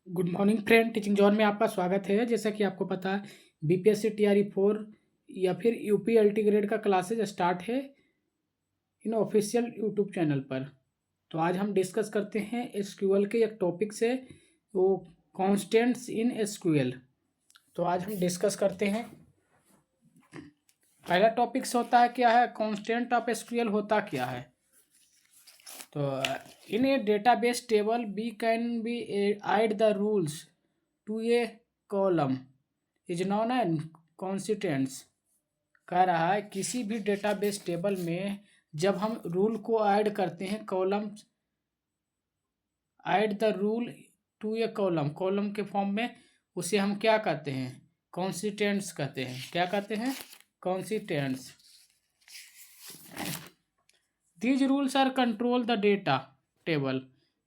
Good morning friend, teaching John में आपका स्वागत है। जैसा कि आपको पता है, बीपीएससी टीआरई 4 या फिर यूपी अल्टी ग्रेड का क्लासेज स्टार्ट है इन ऑफिशियल यूट्यूब चैनल पर। तो आज हम डिस्कस करते हैं एसक्यूएल के एक टॉपिक से, वो कॉन्स्टेंट्स इन एसक्यूएल। तो आज हम डिस्कस करते हैं। पहला टॉपिक होता है क्या है, कॉन्स्टेंट ऑफ एसक्यूएल होता क्या है। तो in a database table we can be add the rules to a column is non an constituents. कह रहा है किसी भी डेटाबेस टेबल में जब हम रूल को ऐड करते हैं, column add the rule to a column, column के फॉर्म में, उसे हम क्या कहते हैं, कॉन्स्टिटेंट्स कहते हैं। क्या कहते हैं, constituents. These rules are control the data table.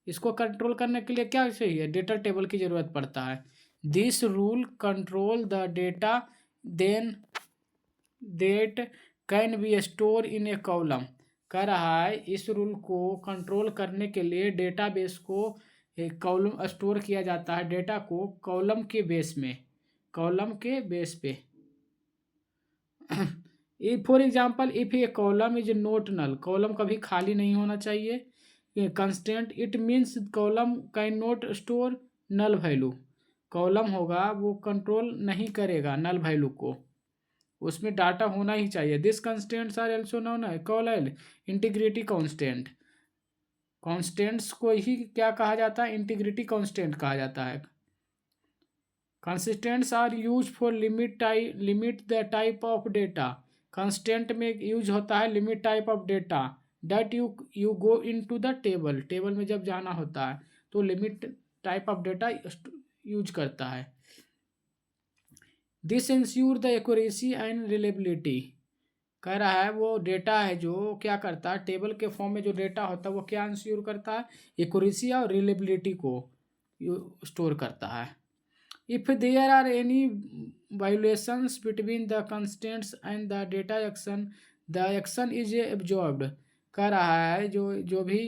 इसको कंट्रोल करने के लिए क्या चाहिए, डेटा टेबल की जरूरत पड़ता है। This rule control the data then that can be store in a column. कह रहा है इस रूल को कंट्रोल करने के लिए डेटाबेस को एक कॉलम स्टोर किया जाता है, डेटा को कॉलम के बेस में, कॉलम के बेस पे। If for example if a column is not null, column कभी खाली नहीं होना चाहिए। Constant it means column can not store null value. Column होगा वो कंट्रोल नहीं करेगा नल वैल्यू को, उसमें डाटा होना ही चाहिए। This constants are also known है कॉल्ड इंटीग्रिटी कांस्टेंट। कांस्टेंट्स को ही क्या कहा जाता है, इंटीग्रिटी कांस्टेंट कहा जाता है। Consistence are use for limit the type of data. Constant में यूज होता है limit type of data that you go in to the table. Table में जब जाना होता है तो limit type of data use करता है। This ensure the accuracy and reliability. कह रहा है वो डेटा है जो क्या करता है, टेबल के फॉर्म में जो डेटा होता है वो क्या इंश्योर करता है, एक्यूरेसी और रिलेबिलिटी को स्टोर करता है। If there are any violations between the constants and the data action, the action is absorbed. कह रहा है जो जो भी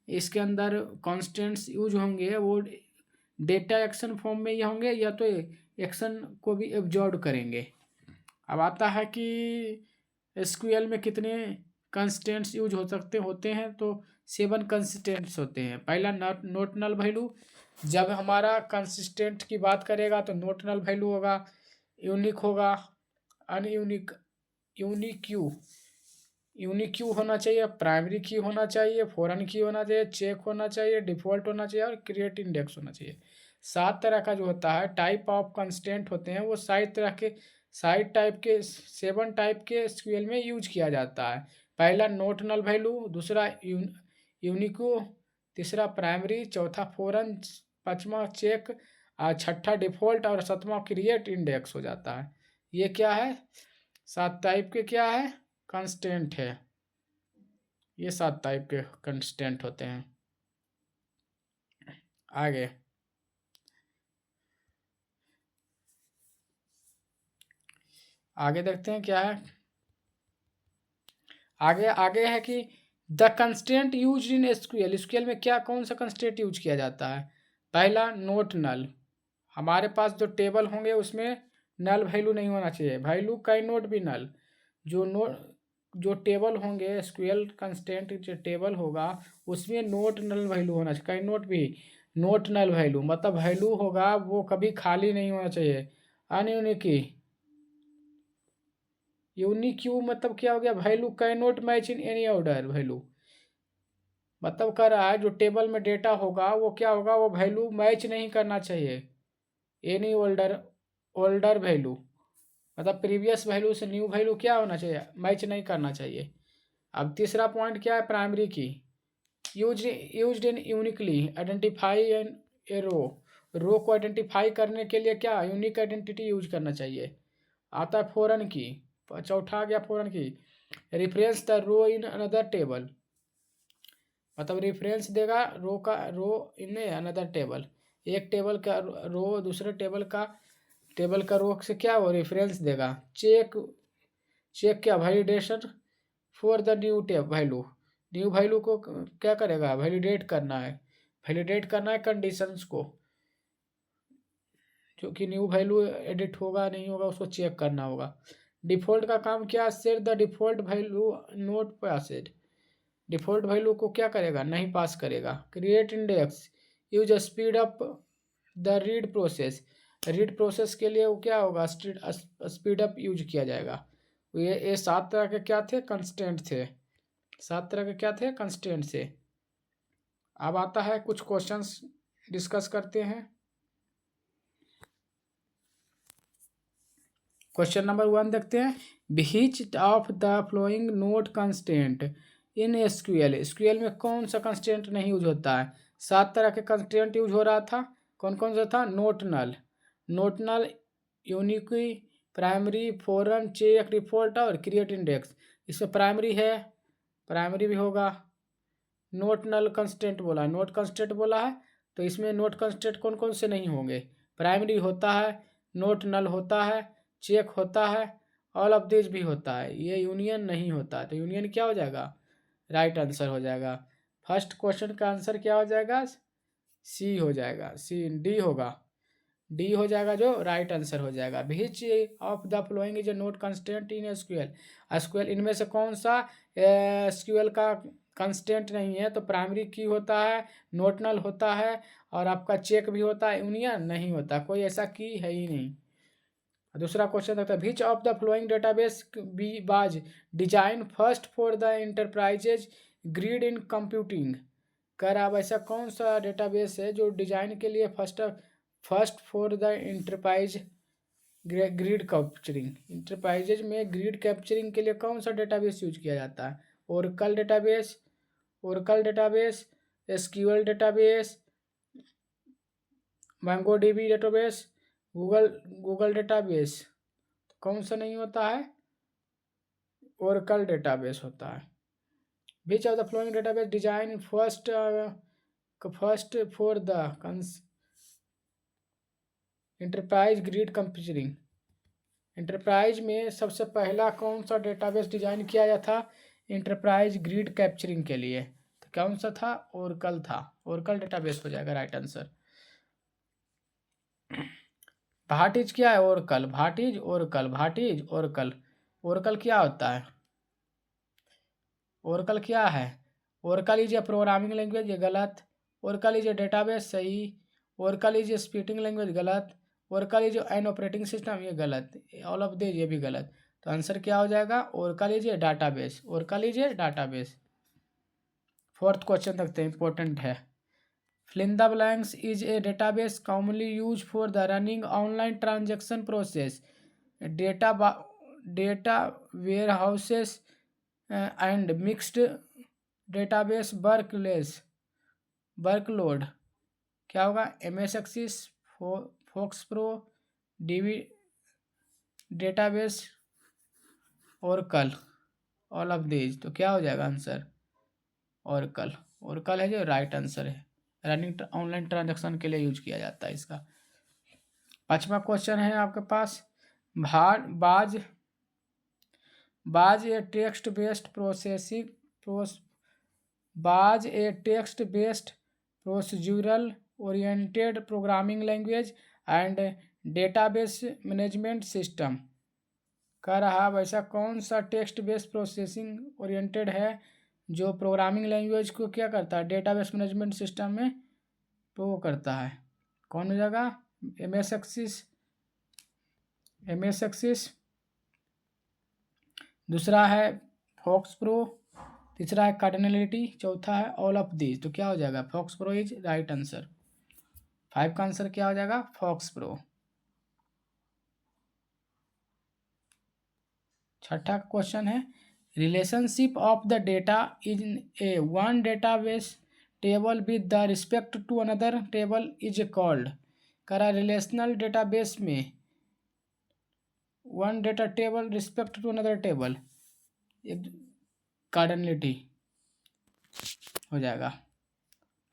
इसके अंदर कॉन्स्टेंट्स यूज होंगे वो डेटा एक्शन फॉर्म में ही होंगे या तो एक्शन को भी एब्जॉर्ब करेंगे। अब आता है कि एसक्यूएल में कितने कंस्टेंट्स यूज हो सकते होते हैं, तो 7 कंस्टेंट्स होते हैं। पहला नोट नल वैल्यू। जब हमारा कंसिस्टेंट की बात करेगा तो नोट नल वैल्यू होगा, यूनिक होगा, अनयूनिक, यूनिक्यू, यूनिक्यू होना चाहिए, प्राइमरी की होना चाहिए, फॉरेन की होना चाहिए, चेक होना चाहिए, डिफॉल्ट होना चाहिए और क्रिएट इंडेक्स होना चाहिए। 7 तरह का जो होता है टाइप ऑफ कंस्टेंट होते हैं, वो 7 तरह के, 7 टाइप के, 7 टाइप के एसक्यूएल में यूज किया जाता है। पहला नोट नल वैल्यू, दूसरा यूनिको, तीसरा प्राइमरी, चौथा फॉरेन, पांचवा चेक, और छठा डिफॉल्ट और सातवां क्रिएट इंडेक्स हो जाता है। ये क्या है, 7 टाइप के क्या है, कंस्टेंट है। ये 7 टाइप के कंस्टेंट होते हैं। आगे आगे देखते हैं क्या है। आगे आगे है कि the constant use in SQL. SQL में क्या, कौन सा कंस्टेंट यूज किया जाता है। पहला नोट नल। हमारे पास जो टेबल होंगे उसमें नल वैल्यू नहीं होना चाहिए, value can not be null. जो टेबल होंगे, एसक्यूएल कंस्टेंट जो टेबल होगा उसमें नोट नल वैल्यू होना चाहिए, can not be not null value, मतलब वैल्यू होगा वो कभी खाली नहीं होना चाहिए। अनयूनिकी, यूनिक्यू मतलब क्या हो गया, value can not match in any order value. मतलब कर रहा है जो टेबल में डेटा होगा वो क्या होगा, वो वैल्यू मैच नहीं करना चाहिए एनी ओल्डर, ओल्डर वैल्यू, मतलब प्रीवियस वैल्यू से न्यू वैल्यू क्या होना चाहिए, मैच नहीं करना चाहिए। अब तीसरा पॉइंट क्या है, primary key. Used in uniquely identify an a row. Row को आइडेंटिफाई करने के लिए क्या, यूनिक आइडेंटिटी यूज करना चाहिए। आता है फॉरेन की, चौथा आ गया फॉरेन की। Reference the row in another table, मतलब रेफरेंस देगा रो का, रो इन अनदर टेबल, एक टेबल का रो दूसरे टेबल का रो से क्या वो रेफरेंस देगा। चेक, चेक क्या, validation for the new tab value. New value को क्या करेगा, वैलिडेट करना है, वैलिडेट करना है कंडीशंस को। क्योंकि न्यू वैल्यू एडिट होगा नहीं होगा उसको चेक करना होगा। डिफ़ॉल्ट का काम क्या, set the default value not passed, default value को क्या करेगा, नहीं पास करेगा। Create index use speed up the read process, read process के लिए वो क्या होगा, स्पीड अप यूज किया जाएगा। ये 7 तरह के क्या थे, कंस्टेंट थे, 7 तरह के क्या थे, कंस्टेंट से। अब आता है कुछ क्वेश्चंस डिस्कस करते हैं। क्वेश्चन नंबर 1 देखते हैं, which of the following not constant in SQL, SQL में कौन सा कंस्टेंट नहीं यूज होता है। 7 तरह के कंस्टेंट यूज हो रहा था, कौन कौन सा था, नोट नल, नोट नल, यूनिकी, प्राइमरी, फॉरन, चेक, डिफॉल्ट और क्रिएट इंडेक्स। इसमें प्राइमरी है, प्राइमरी भी होगा। नोट नल कंस्टेंट बोला है, नोट कंस्टेंट बोला है, तो इसमें नोट कंस्टेंट कौन कौन से नहीं होंगे, प्राइमरी होता है, नोट नल होता है, चेक होता है, ऑल ऑफ दिस भी होता है, ये यूनियन नहीं होता है। तो यूनियन क्या हो जाएगा, राइट आंसर हो जाएगा। फर्स्ट क्वेश्चन का आंसर क्या हो जाएगा, सी हो जाएगा, सी, डी होगा, डी हो जाएगा जो राइट आंसर हो जाएगा। Which of the following is a not constant in SQL, SQL इनमें से कौन सा एसक्यूएल का कंस्टेंट नहीं है, तो प्राइमरी की होता है, नोट नल होता है और आपका चेक भी होता है, यूनियन नहीं होता, कोई ऐसा की है ही नहीं। दूसरा क्वेश्चन देखता है, which of the following database be was design first for the enterprises grid in computing. कर अब ऐसा कौन सा डेटाबेस है जो डिजाइन के लिए first for the enterprise grid capturing, enterprises में ग्रिड कैप्चरिंग के लिए कौन सा डेटाबेस यूज किया जाता है, Oracle database, Oracle database, SQL database, MongoDB database, Google database. कौन सा नहीं होता है, ओरेकल डेटाबेस होता है। Which of the following database design first for the enterprise grid computing, enterprise में सबसे पहला कौन सा डेटाबेस डिजाइन किया गया था इंटरप्राइज ग्रिड कैप्चरिंग के लिए, तो कौन सा था, ओरेकल था, ओरेकल डेटाबेस हो जाएगा राइट आंसर। भाटिज क्या है, Oracle, what is Oracle, what is Oracle, Oracle क्या होता है, ओरेकल क्या है, Oracle is a programming language, ये गलत, ओरेकल इज ए डेटाबेस सही, Oracle is a speaking language गलत, Oracle is an operating system ये गलत, ऑल ऑफ दिस ये भी गलत। तो आंसर क्या हो जाएगा, Oracle is A database, Oracle is A database. Fourth question देखते हैं, इंपॉर्टेंट है, fill in the blanks is a database commonly used for the running online transaction process, data warehouses and mixed database workload क्या होगा, MS Access, FoxPro, DB database, Oracle, all of these. तो क्या हो जाएगा answer, Oracle, Oracle है जो right answer है, running online transaction के लिए यूज किया जाता है इसका। 5वां क्वेश्चन है आपके पास, बाज बाज ए टेक्स्ट बेस्ड बाज ए text based procedural oriented programming language and database management system. कह रहा वैसा कौन सा टेक्स्ट बेस्ड प्रोसेसिंग ओरिएंटेड है जो प्रोग्रामिंग लैंग्वेज को क्या करता है, डेटाबेस मैनेजमेंट सिस्टम में वो करता है, कौन हो जाएगा, MS एक्सिस, दूसरा है फॉक्स प्रो, तीसरा है कार्डिनलिटी, चौथा है ऑल ऑफ दीज। तो क्या हो जाएगा, FoxPro is right answer. 5 का आंसर क्या हो जाएगा, फॉक्स प्रो। 6ठा क्वेश्चन है, relationship of the data in a one database table with the respect to another table is called. करा रिलेशनल डेटाबेस में one data table respect to another table, एक cardinality हो जाएगा।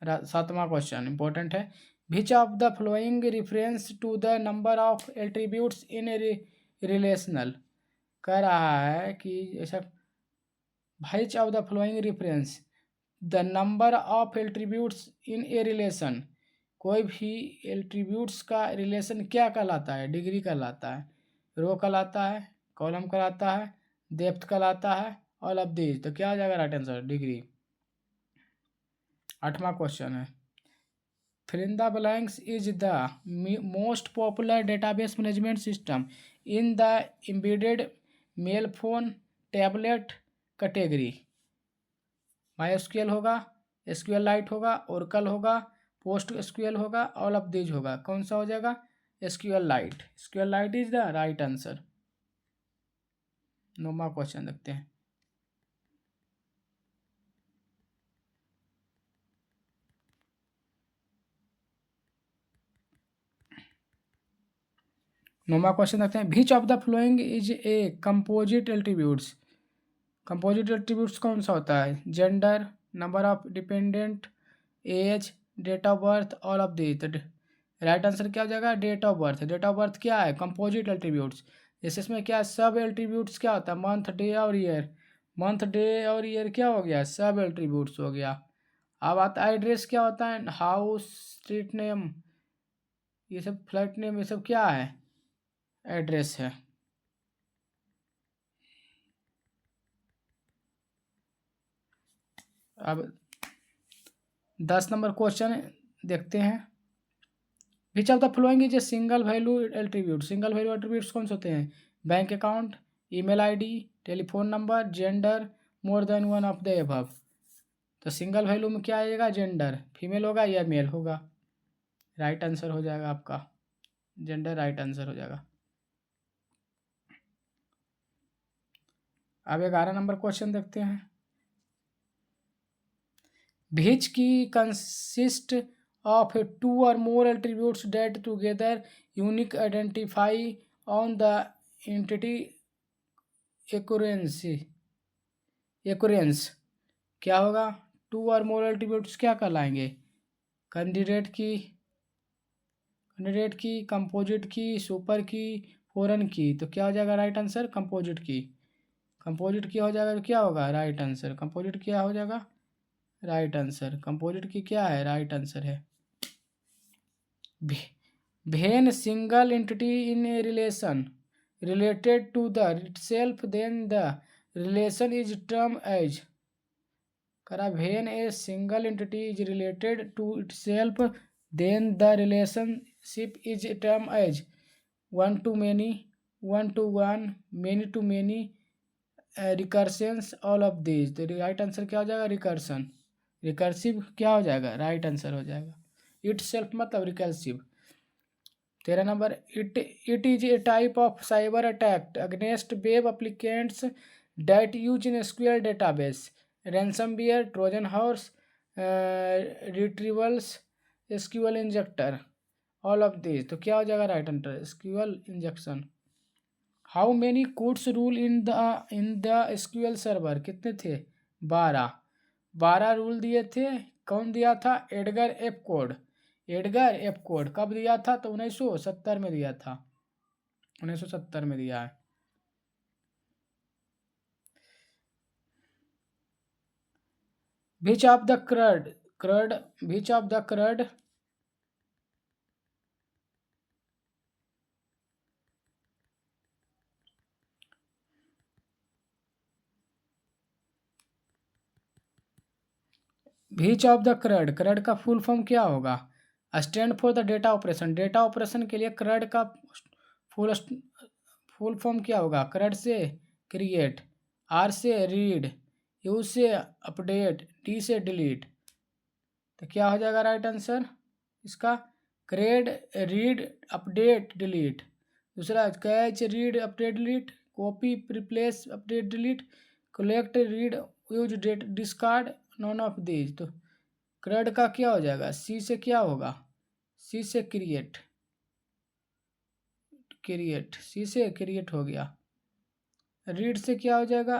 7वां क्वेश्चन इंपॉर्टेंट है, which of the following reference to the number of attributes in a relational. कह रहा है कि ऐसा, विच of the following reference the number of attributes in a relation, कोई भी एट्रीब्यूट्स का रिलेशन क्या कहलाता है? डिग्री कहलाता है, रो कहलाता है, कॉलम कहलाता है, डेप्थ कहलाता है, ऑल ऑफ दीज। तो क्या हो जाएगा राइट आंसर? डिग्री। 8वां क्वेश्चन है, fill in the blanks is the most popular database management system in the embedded mail phone tablet category। MySQL होगा, SQLite होगा, Oracle होगा, PostgreSQL होगा, ऑल ऑफ दीज होगा। कौन सा हो जाएगा? SQLite। SQLite is the right answer. 9वां क्वेश्चन देखते हैं। नौवां क्वेश्चन देखते हैं, which of the following is a composite attributes. Composite attributes कौन सा होता है? Gender, number of dependent, age, date of birth, all of the. तो राइट आंसर क्या हो जाएगा? Date of birth. Date of birth क्या है? Composite attributes. जैसे इसमें क्या सब एट्रीब्यूट्स क्या होता है? मंथ, डे और ईयर। मंथ, डे और ईयर क्या हो गया? सब एट्रीब्यूट्स हो गया। अब आता है एड्रेस, क्या होता है? हाउस, स्ट्रीट नेम, ये सब, फ्लैट नेम, ये सब क्या है? एड्रेस है। अब 10 नंबर क्वेश्चन देखते हैं, which of the following is a single value attribute. Single value attributes कौन से होते हैं? Bank account, email ID, telephone number, gender, more than one of the above. तो सिंगल वैल्यू में क्या आएगा? जेंडर, फीमेल होगा या मेल होगा। राइट आंसर हो जाएगा आपका जेंडर, राइट आंसर हो जाएगा। अब 11 नंबर क्वेश्चन देखते हैं, which key consist of two or more attributes that together unique identify on the entity occurrence। क्या होगा? टू और मोर एट्रीब्यूट्स क्या कहलाएंगे? कैंडिडेट की, कंपोजिट की, सुपर की, फॉरेन की। तो क्या हो जाएगा right answer? Composite key. Composite key हो जाएगा तो क्या होगा? Right answer. कंपोजिट क्या हो जाएगा? Right answer. कंपोजिट की क्या है? राइट आंसर है। When single entity in a relation related to the itself, then the relation is termed as। करा, when a single entity is related to itself, then the relationship is termed as one to many, one to one, many to many, recursions, all of these। तो right answer क्या हो जाएगा? Recursion. Recursive क्या हो जाएगा? Right answer हो जाएगा। Itself मतलब recursive. 13 number, it is a type of cyber attack against web applicants that use in SQL database, ransomware, trojan horse, retrievals, SQL injector, all of this. तो क्या हो जाएगा right answer? SQL injection. How many codes rule in the SQL server. कितने थे? 12। 12 rule दिए थे। कौन दिया था? Edgar F code. Edgar F code कब दिया था? तो 1970 में दिया था। 1970 में दिया है। Which of the क्रड which of the क्रड which of the क्रड। क्रड का फुल फॉर्म क्या होगा? Stand for the data operation. Data operation के लिए क्रड का फुल फुल फॉर्म क्या होगा? क्रड से क्रिएट, आर से रीड, यू से अपडेट, डी से डिलीट। तो क्या हो जाएगा राइट आंसर इसका? Create, read, update, delete. दूसरा catch, read, update, delete, copy, replace, update, delete, collect, read, use, date, discard, none of these. तो क्रेड का क्या हो जाएगा? सी से क्या होगा? सी से क्रिएट, सी से क्रिएट हो गया। रीड से क्या हो जाएगा?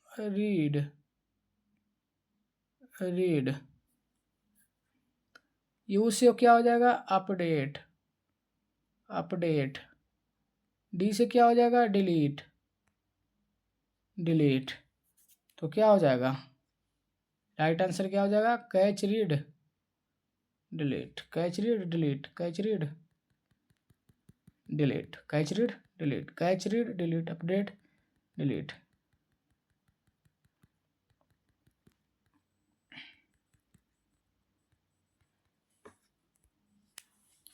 रीड, यू से क्या हो जाएगा? अपडेट, डी से क्या हो जाएगा? डिलीट। तो क्या हो जाएगा राइट आंसर? क्या हो जाएगा? Catch, read, delete, catch read delete, catch read delete, catch read delete, catch read delete, update delete.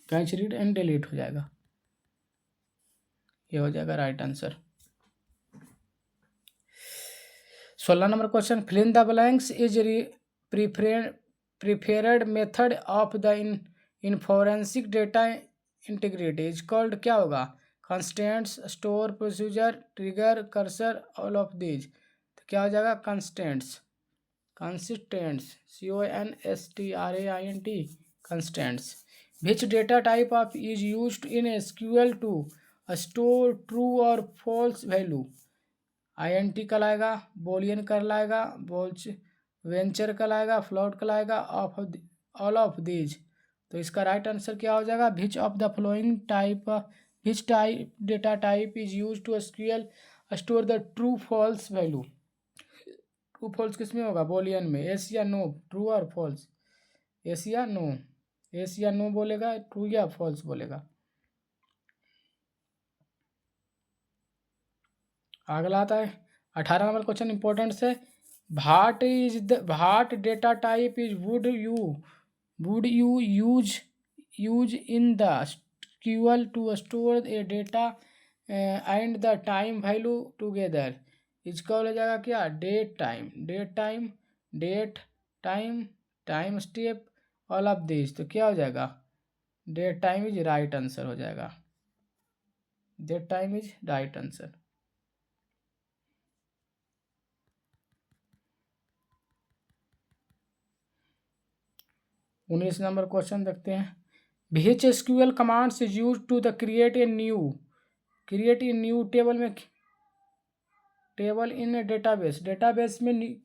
Catch read and delete हो जाएगा, ये हो जाएगा right answer. 16 number question, fill in the blanks is preferred method of the in forensic data integrity is called, क्या होगा? Constants, store, procedure, trigger, cursor, all of these. तो क्या हो जाएगा? Constants, consistence, CONSTRAINT, constants. Which data type of is used in SQL to store true और false value? INT कहलाएगा, boolean कहलाएगा, बोल्च वेंचर कहलाएगा, फ्लोट कहलाएगा, ऑल ऑफ दीज। तो इसका राइट आंसर क्या हो जाएगा? Which of the following type, which type data type is use to SQL store the true false value? True false किस में होगा? बोलियन में। एस या नो, ट्रू और फॉल्स, एस या नो, एस या नो बोलेगा, ट्रू या फॉल्स बोलेगा। अगला आता है 18 नंबर क्वेश्चन, इंपॉर्टेंट से, what is the what data type is would you use in the SQL to store a data and the time value together? इसका हो जाएगा क्या? Date time, date time, date time, time step, all of this. तो क्या हो जाएगा? Date time is right answer हो जाएगा, date time is right answer. 19 number question देखते हैं, विच SQL commands is use to the create a new table in database? Database में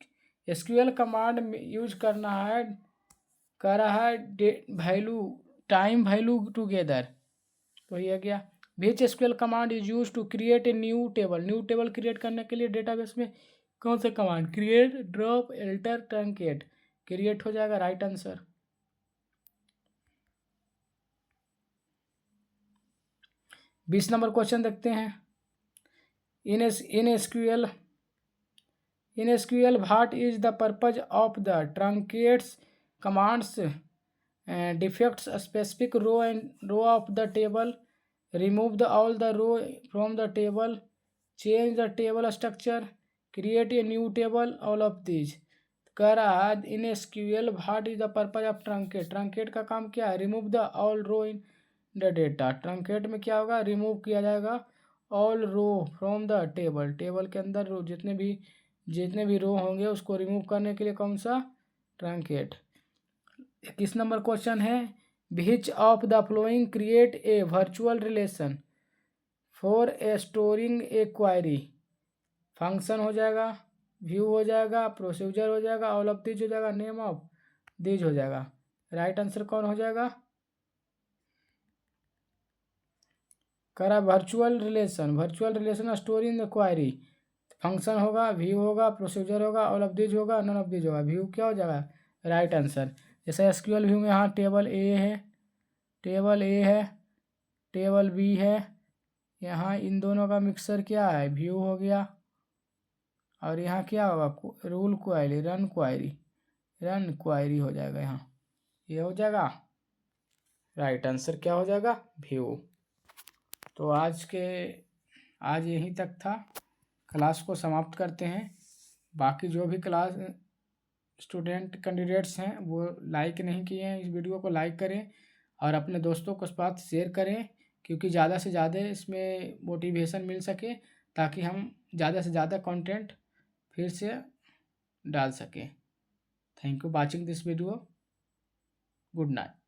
SQL command use करना है, कर रहा है वैल्यू, टाइम वैल्यू टुगेदर। तो ये गया। Which SQL command is use to create a new table create करने के लिए डेटाबेस में कौन सा command? Create, drop, alter, truncate. Create हो जाएगा राइट आंसर। 20 नंबर क्वेश्चन देखते हैं, in SQL what is the purpose of the truncates commands? Defects specific row of the table, remove all the row from the table, change the table structure, create a new table, all of these. कह रहा है in SQL what is the purpose of truncate? Truncate का काम क्या है? Remove the all row in the data. Truncate में क्या होगा? रिमूव किया जाएगा all row from the table के अंदर रो, जितने भी रो होंगे उसको रिमूव करने के लिए कौन सा? ट्रंकेट। 21 नंबर क्वेश्चन है, which of the flowing create a virtual relation for a storing A query? Function हो जाएगा, व्यू हो जाएगा, प्रोसीजर हो जाएगा, ऑल ऑफ दीज हो जाएगा, नेम ऑफ दीज हो जाएगा। राइट आंसर कौन हो जाएगा? करा virtual relation story in the query. Function होगा, व्यू होगा, प्रोसीजर होगा, ऑल ऑफ दीज होगा, नन ऑफ दीज होगा। व्यू क्या हो जाएगा? Right answer. जैसे SQL व्यू में यहाँ टेबल ए है, टेबल बी है, यहाँ इन दोनों का मिक्सर क्या है? व्यू हो गया। और यहाँ क्या होगा? रूल क्वायरी, रन क्वायरी हो जाएगा यहाँ, ये हो जाएगा राइट आंसर। क्या हो जाएगा? व्यू। तो आज यहीं तक था, क्लास को समाप्त करते हैं। बाकी जो भी क्लास स्टूडेंट कैंडिडेट्स हैं वो लाइक नहीं किए हैं, इस वीडियो को लाइक करें और अपने दोस्तों को इस बात शेयर करें, क्योंकि ज़्यादा से ज़्यादा इसमें मोटिवेशन मिल सके, ताकि हम ज़्यादा से ज़्यादा कंटेंट फिर से डाल सकें। Thank you watching this video. Good night.